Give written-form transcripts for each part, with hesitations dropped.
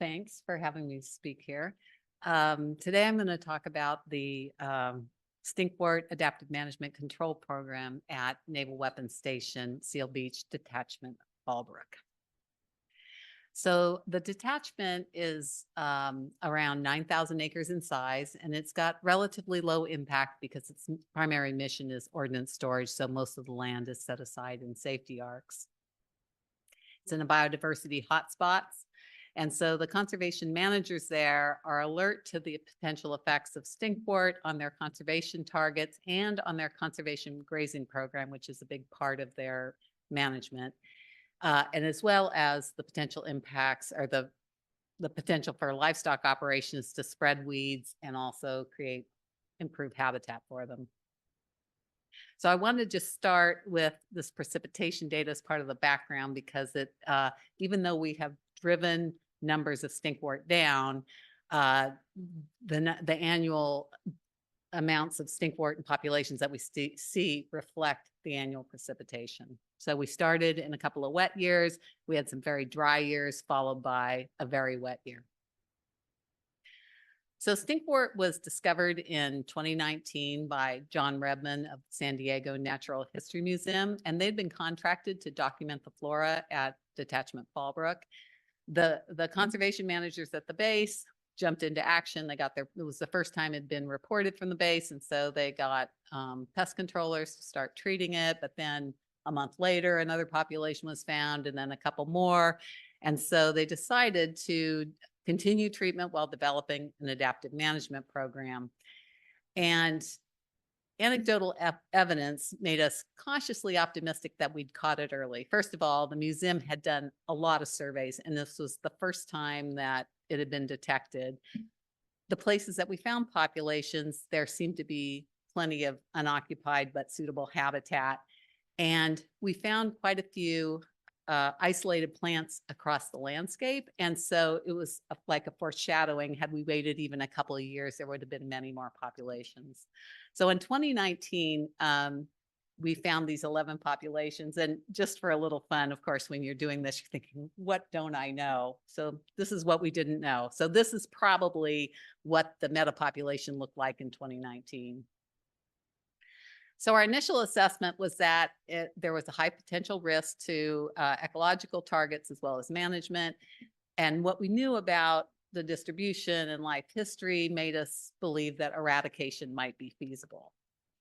Thanks for having me speak here. Today I'm going to talk about the stinkwort Adaptive Management Control Program at Naval Weapons Station, Seal Beach Detachment, Fallbrook. So the detachment is around 9,000 acres in size, and it's got relatively low impact because its primary mission is ordnance storage, so most of the land is set aside in safety arcs. It's in a biodiversity hotspots. And so the conservation managers there are alert to the potential effects of stinkwort on their conservation targets and on their conservation grazing program, which is a big part of their management, and as well as the potential impacts or the potential for livestock operations to spread weeds and also create improved habitat for them. So I wanted to just start with this precipitation data as part of the background because it, even though we have driven numbers of stinkwort down, the annual amounts of stinkwort and populations that we see reflect the annual precipitation. So we started in a couple of wet years. We had some very dry years followed by a very wet year. So stinkwort was discovered in 2019 by John Redman of San Diego Natural History Museum, and they'd been contracted to document the flora at Detachment Fallbrook. The conservation managers at the base jumped into action. They got it was the first time it had been reported from the base, and so they got pest controllers to start treating it, but then a month later, another population was found, and then a couple more. And so they decided to continue treatment while developing an adaptive management program. And anecdotal evidence made us cautiously optimistic that we'd caught it early. First of all, the museum had done a lot of surveys, and this was the first time that it had been detected. The places that we found populations, there seemed to be plenty of unoccupied but suitable habitat. And we found quite a few isolated plants across the landscape. And so it was like a foreshadowing. Had we waited even a couple of years, there would have been many more populations. So in 2019, we found these 11 populations. And just for a little fun, of course, when you're doing this, you're thinking, what don't I know? So this is what we didn't know. So this is probably what the meta population looked like in 2019. So our initial assessment was that there was a high potential risk to ecological targets as well as management. And what we knew about the distribution and life history made us believe that eradication might be feasible.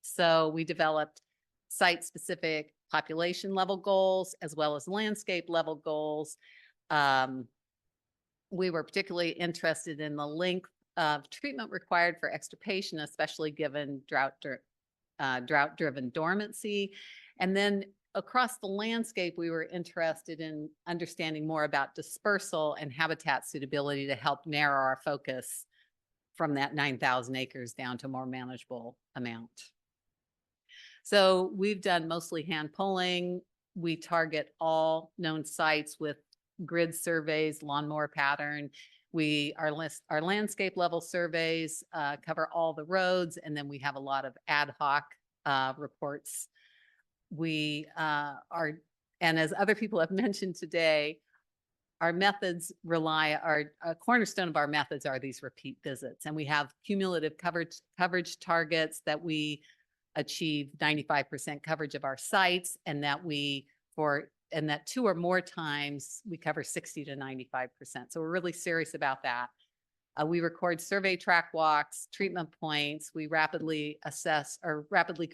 So we developed site-specific population level goals as well as landscape level goals. We were particularly interested in the length of treatment required for extirpation, especially given drought-driven dormancy. And then across the landscape, we were interested in understanding more about dispersal and habitat suitability to help narrow our focus from that 9,000 acres down to a more manageable amount. So we've done mostly hand polling. We target all known sites with grid surveys, lawnmower pattern. Our landscape level surveys cover all the roads, and then we have a lot of ad hoc reports. And as other people have mentioned today, our methods a cornerstone of our methods are these repeat visits, and we have cumulative coverage targets that we achieve 95% coverage of our sites, and that that 2 or more times we cover 60 to 95%. So we're really serious about that. We record survey track walks, treatment points. We rapidly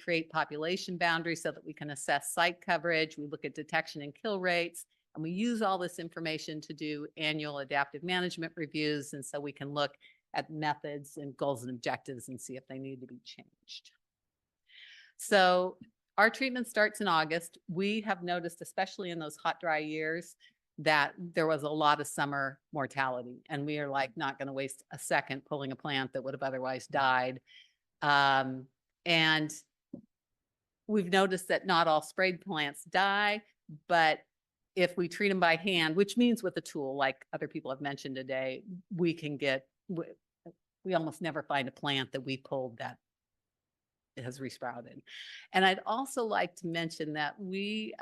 create population boundaries so that we can assess site coverage. We look at detection and kill rates, and we use all this information to do annual adaptive management reviews. And so we can look at methods and goals and objectives and see if they need to be changed. So our treatment starts in August. We have noticed, especially in those hot, dry years, that there was a lot of summer mortality, and we are not going to waste a second pulling a plant that would have otherwise died. And we've noticed that not all sprayed plants die, but if we treat them by hand, which means with a tool, like other people have mentioned today, we almost never find a plant that we pulled that has resprouted. And I'd also like to mention that we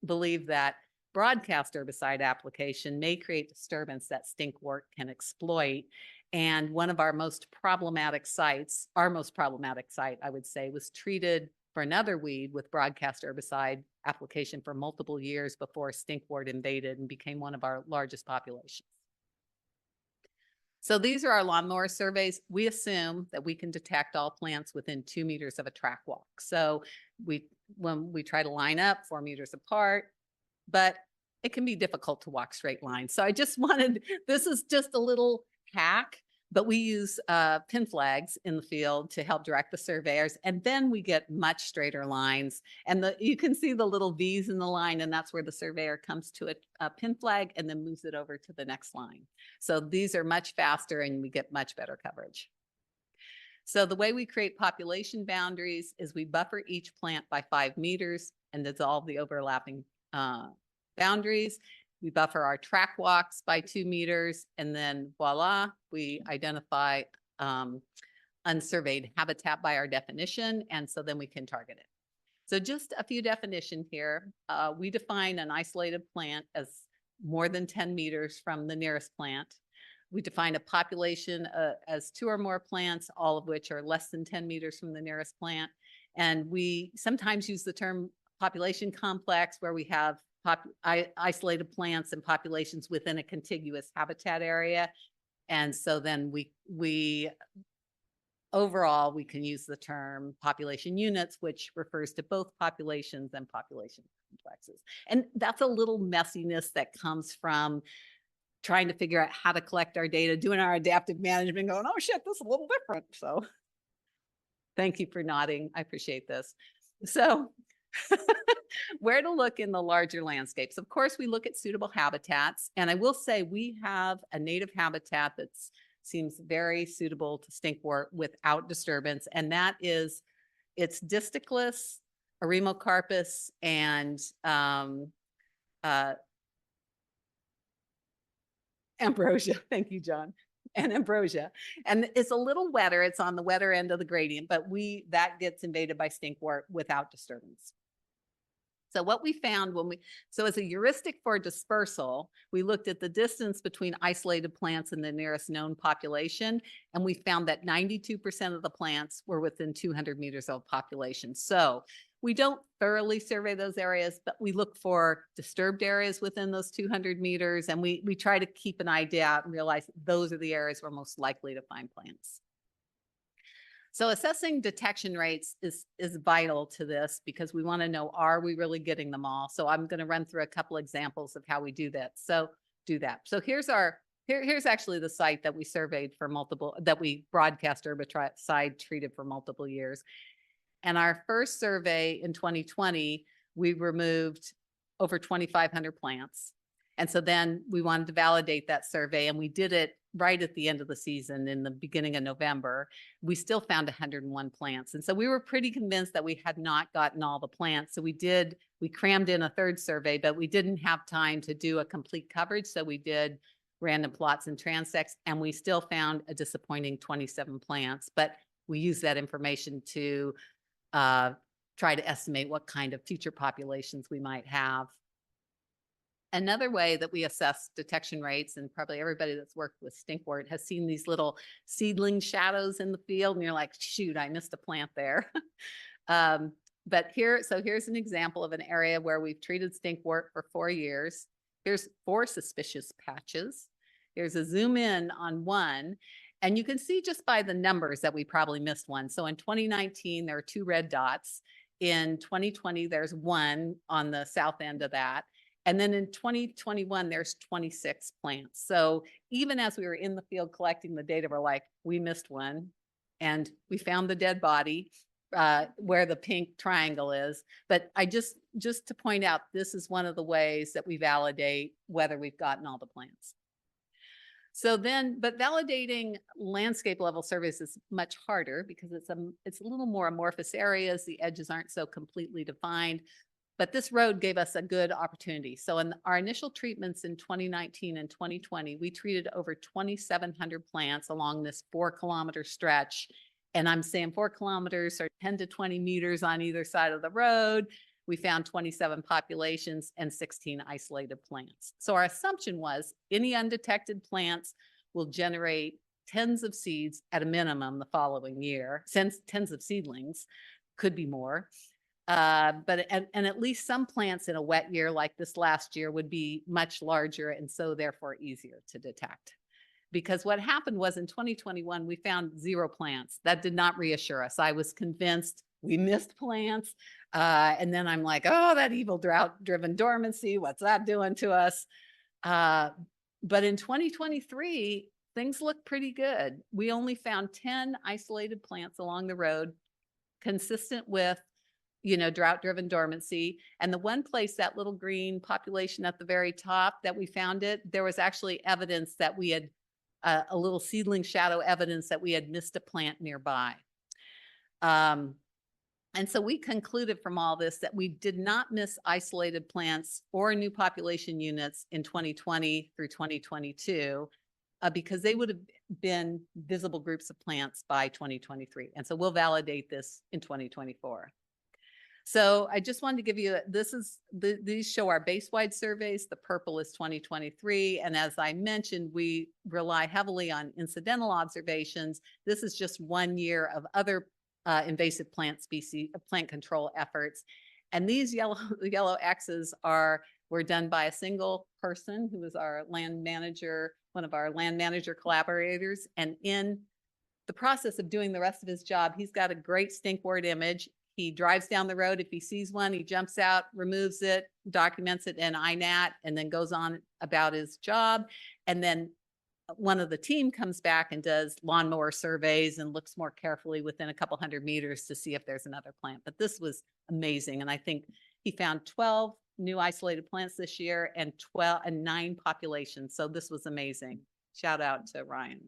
believe that broadcast herbicide application may create disturbance that stinkwort can exploit. And one of our most problematic sites, our most problematic site, I would say, was treated for another weed with broadcast herbicide application for multiple years before stinkwort invaded and became one of our largest populations. So these are our lawnmower surveys. We assume that we can detect all plants within 2 meters of a track walk. So when we try to line up 4 meters apart, but it can be difficult to walk straight lines. So I just wanted, this is just a little hack, but we use pin flags in the field to help direct the surveyors. And then we get much straighter lines. And you can see the little V's in the line, and that's where the surveyor comes to a pin flag and then moves it over to the next line. So these are much faster and we get much better coverage. So the way we create population boundaries is we buffer each plant by 5 meters and dissolve the overlapping boundaries. We buffer our track walks by 2 meters, and then voila, we identify unsurveyed habitat by our definition, and so then we can target it. So just a few definitions here. We define an isolated plant as more than 10 meters from the nearest plant. We define a population as 2 or more plants, all of which are less than 10 meters from the nearest plant. And we sometimes use the term population complex, where we have isolated plants and populations within a contiguous habitat area. And so then we overall, we can use the term population units, which refers to both populations and population complexes. And that's a little messiness that comes from trying to figure out how to collect our data, doing our adaptive management, going, oh shit, this is a little different. So thank you for nodding. I appreciate this. So where to look in the larger landscapes? Of course, we look at suitable habitats. And I will say we have a native habitat that seems very suitable to stinkwort without disturbance. And that is, it's Disticus, Eremocarpus, and ambrosia. Thank you, John. And ambrosia. And it's a little wetter. It's on the wetter end of the gradient, but that gets invaded by stinkwort without disturbance. So what we found so as a heuristic for dispersal, we looked at the distance between isolated plants and the nearest known population, and we found that 92% of the plants were within 200 meters of population. So we don't thoroughly survey those areas, but we look for disturbed areas within those 200 meters, and we try to keep an idea out and realize those are the areas we're most likely to find plants. So assessing detection rates is vital to this, because we want to know, are we really getting them all? So I'm going to run through a couple examples of how we do that. So here's actually the site that we surveyed for that we broadcast herbicide treated for multiple years. And our first survey in 2020, we removed over 2,500 plants. And so then we wanted to validate that survey, and we did it right at the end of the season in the beginning of November. We still found 101 plants. And so we were pretty convinced that we had not gotten all the plants. So we crammed in a third survey, but we didn't have time to do a complete coverage. So we did random plots and transects, and we still found a disappointing 27 plants. But we used that information to try to estimate what kind of future populations we might have. Another way that we assess detection rates, and probably everybody that's worked with stinkwort has seen these little seedling shadows in the field, and you're like, shoot, I missed a plant there. But here's an example of an area where we've treated stinkwort for 4 years. Here's 4 suspicious patches. Here's a zoom in on one, and you can see just by the numbers that we probably missed one. So in 2019, there are 2 red dots. In 2020, there's 1 on the south end of that. And then in 2021, there's 26 plants. So even as we were in the field collecting the data, we're like, we missed one. And we found the dead body where the pink triangle is. But just to point out, this is one of the ways that we validate whether we've gotten all the plants. So then, but validating landscape level surveys is much harder, because it's a little more amorphous areas. The edges aren't so completely defined. But this road gave us a good opportunity. So in our initial treatments in 2019 and 2020, we treated over 2,700 plants along this 4-kilometer stretch. And I'm saying 4 kilometers or 10 to 20 meters on either side of the road. we found 27 populations and 16 isolated plants. So our assumption was any undetected plants will generate tens of seeds at a minimum the following year, since tens of seedlings, could be more. But at least some plants in a wet year like this last year would be much larger and so therefore easier to detect. Because what happened was in 2021, we found 0 plants. That did not reassure us. I was convinced we missed plants. And then I'm like, oh, that evil drought-driven dormancy, what's that doing to us? But in 2023, things look pretty good. We only found 10 isolated plants along the road, consistent with, drought-driven dormancy. And the one place, that little green population at the very top that we found it, there was actually evidence that we had a little seedling shadow evidence that we had missed a plant nearby. And so we concluded from all this that we did not miss isolated plants or new population units in 2020 through 2022 because they would have been visible groups of plants by 2023. And so we'll validate this in 2024. So I just wanted to give you, these show our base-wide surveys. The purple is 2023. And as I mentioned, we rely heavily on incidental observations. This is just 1 year of other invasive plant species, plant control efforts. And these yellow X's were done by a single person who was our land manager, one of our land manager collaborators. And in the process of doing the rest of his job, he's got a great stinkwort image. He drives down the road. If he sees one, he jumps out, removes it, documents it in INAT, and then goes on about his job. And then one of the team comes back and does lawnmower surveys and looks more carefully within a couple 100 meters to see if there's another plant. But this was amazing. And I think he found 12 new isolated plants this year and 9 populations. So this was amazing. Shout out to Ryan.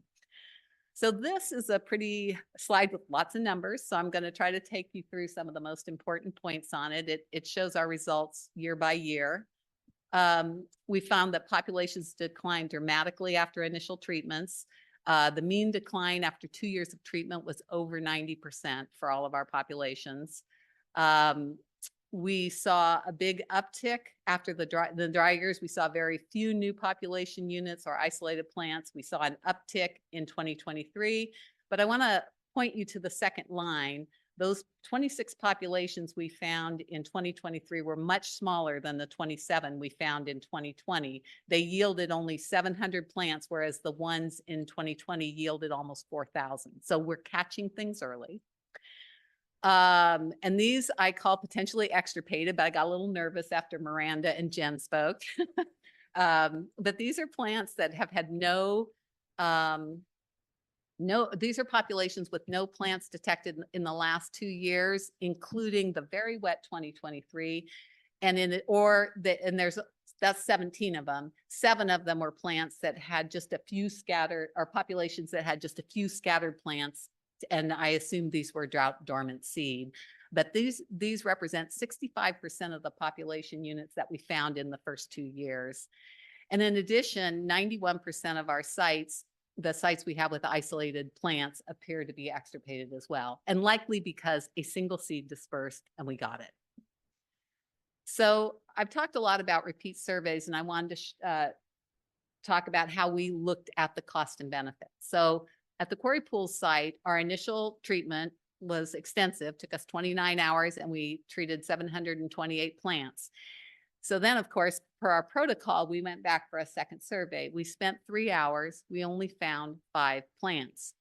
So this is a pretty slide with lots of numbers. So I'm going to try to take you through some of the most important points on it. It shows our results year by year. We found that populations declined dramatically after initial treatments. The mean decline after 2 years of treatment was over 90% for all of our populations. We saw a big uptick after the dry years. We saw very few new population units or isolated plants. We saw an uptick in 2023, but I want to point you to the second line. Those 26 populations we found in 2023 were much smaller than the 27 we found in 2020. They yielded only 700 plants, whereas the ones in 2020 yielded almost 4,000. So we're catching things early. And these I call potentially extirpated, but I got a little nervous after Miranda and Jen spoke. But these are plants that have had these are populations with no plants detected in the last 2 years, including the very wet 2023. And that's 17 of them. 7 of them were plants that had just a few scattered, or populations that had just a few scattered plants. And I assume these were drought dormant seed. But these represent 65% of the population units that we found in the first 2 years. And in addition, 91% of our sites, the sites we have with isolated plants, appear to be extirpated as well, and likely because a single seed dispersed and we got it. So I've talked a lot about repeat surveys, and I wanted to talk about how we looked at the cost and benefit. So at the Quarry Pools site, our initial treatment was extensive, took us 29 hours, and we treated 728 plants. So then, of course, per our protocol, we went back for a second survey. We spent 3 hours. We only found 5 plants.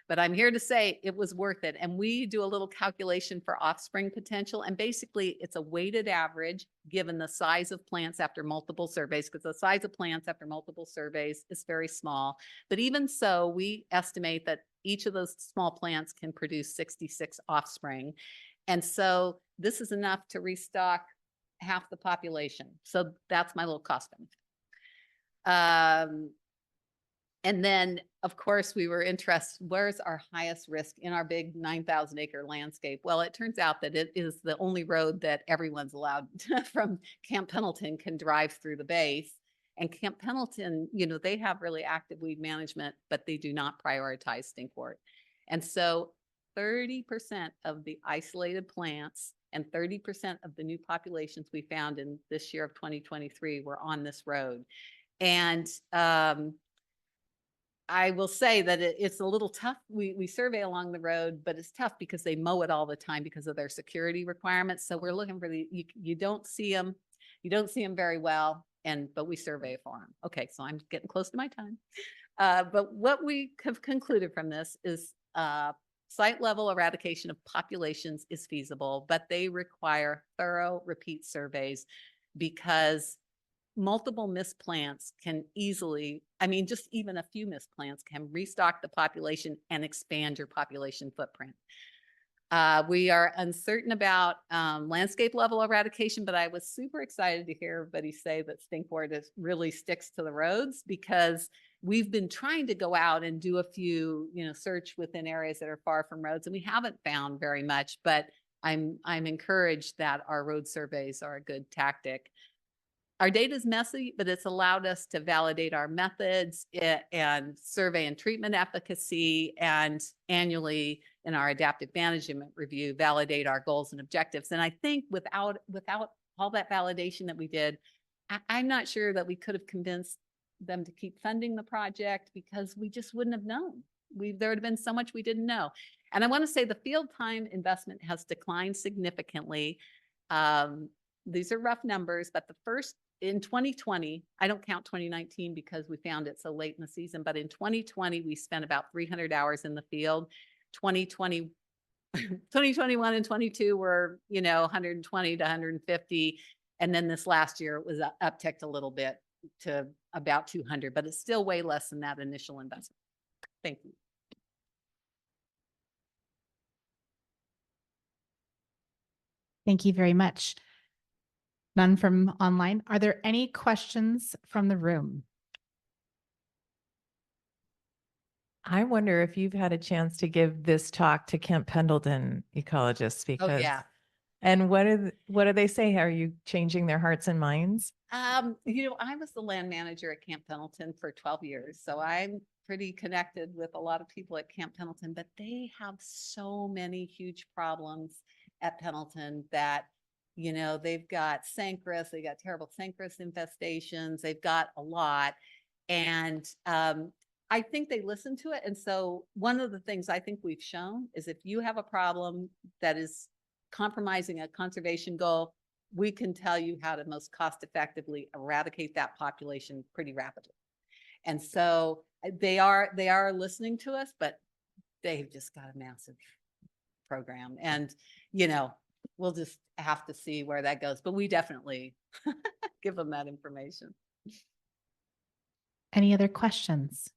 But I'm here to say it was worth it. And we do a little calculation for offspring potential. And basically, it's a weighted average given the size of plants after multiple surveys, because the size of plants after multiple surveys is very small. But even so, we estimate that each of those small plants can produce 66 offspring. And so this is enough to restock half the population. So that's my little cost benefit. And then, of course, we were interested, where's our highest risk in our big 9,000 acre landscape? Well, it turns out that it is the only road that everyone's allowed from Camp Pendleton can drive through the base. And Camp Pendleton, they have really active weed management, but they do not prioritize stinkwort. And so 30% of the isolated plants and 30% of the new populations we found in this year of 2023 were on this road. And I will say that it's a little tough. We survey along the road, but it's tough because they mow it all the time because of their security requirements. So we're looking for you don't see them. You don't see them very well, but we survey for them. Okay, so I'm getting close to my time. But what we have concluded from this is site level eradication of populations is feasible, but they require thorough repeat surveys because multiple misplants can easily, I mean, just even a few misplants can restock the population and expand your population footprint. We are uncertain about landscape level eradication, but I was super excited to hear everybody say that stinkwort really sticks to the roads, because we've been trying to go out and do a few, search within areas that are far from roads, and we haven't found very much, but I'm encouraged that our road surveys are a good tactic. Our data is messy, but it's allowed us to validate our methods and survey and treatment efficacy, and annually in our adaptive management review, validate our goals and objectives. And I think without all that validation that we did, I'm not sure that we could have convinced them to keep funding the project, because we just wouldn't have known. There would have been so much we didn't know. And I want to say the field time investment has declined significantly. These are rough numbers, but in 2020, I don't count 2019 because we found it so late in the season, but in 2020, we spent about 300 hours in the field. 2021 and 22 were, 120 to 150. And then this last year, it was upticked a little bit to about 200, but it's still way less than that initial investment. Thank you. Thank you very much. None from online. Are there any questions from the room? I wonder if you've had a chance to give this talk to Camp Pendleton ecologists, because and what do they say? Are you changing their hearts and minds? I was the land manager at Camp Pendleton for 12 years, so I'm pretty connected with a lot of people at Camp Pendleton, but they have so many huge problems at Pendleton that they've got Sancris, they got terrible Sancris infestations, they've got a lot. And I think they listen to it. And so one of the things I think we've shown is if you have a problem that is compromising a conservation goal, we can tell you how to most cost effectively eradicate that population pretty rapidly. And so they are listening to us, but they've just got a massive program. And, we'll just have to see where that goes, but we definitely give them that information. Any other questions?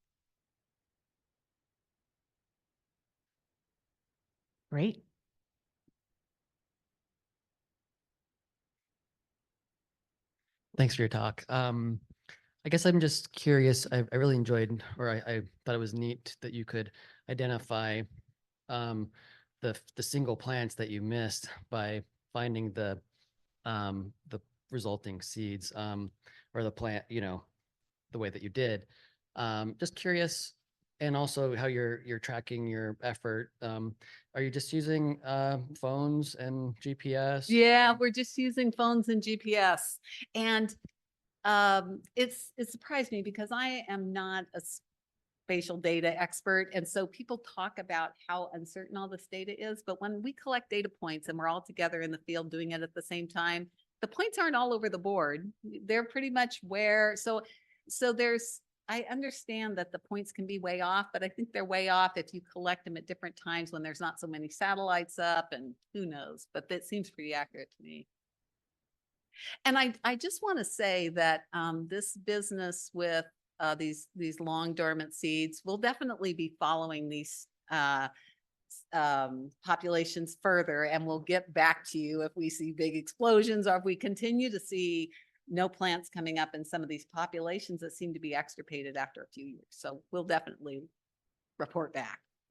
Great. Thanks for your talk. I guess I'm just curious. I really enjoyed, or I thought it was neat that you could identify the single plants that you missed by finding the resulting seeds, or the plant, the way that you did. Just curious, and also how you're tracking your effort. Are you just using phones and GPS? Yeah, we're just using phones and GPS. And it surprised me because I am not a spatial data expert. And so people talk about how uncertain all this data is, but when we collect data points and we're all together in the field doing it at the same time, the points aren't all over the board. They're pretty much so I understand that the points can be way off, but I think they're way off if you collect them at different times when there's not so many satellites up, and who knows, but that seems pretty accurate to me. And I just want to say that this business with these long dormant seeds, we'll definitely be following these populations further, and we'll get back to you if we see big explosions or if we continue to see no plants coming up in some of these populations that seem to be extirpated after a few years. So we'll definitely report back.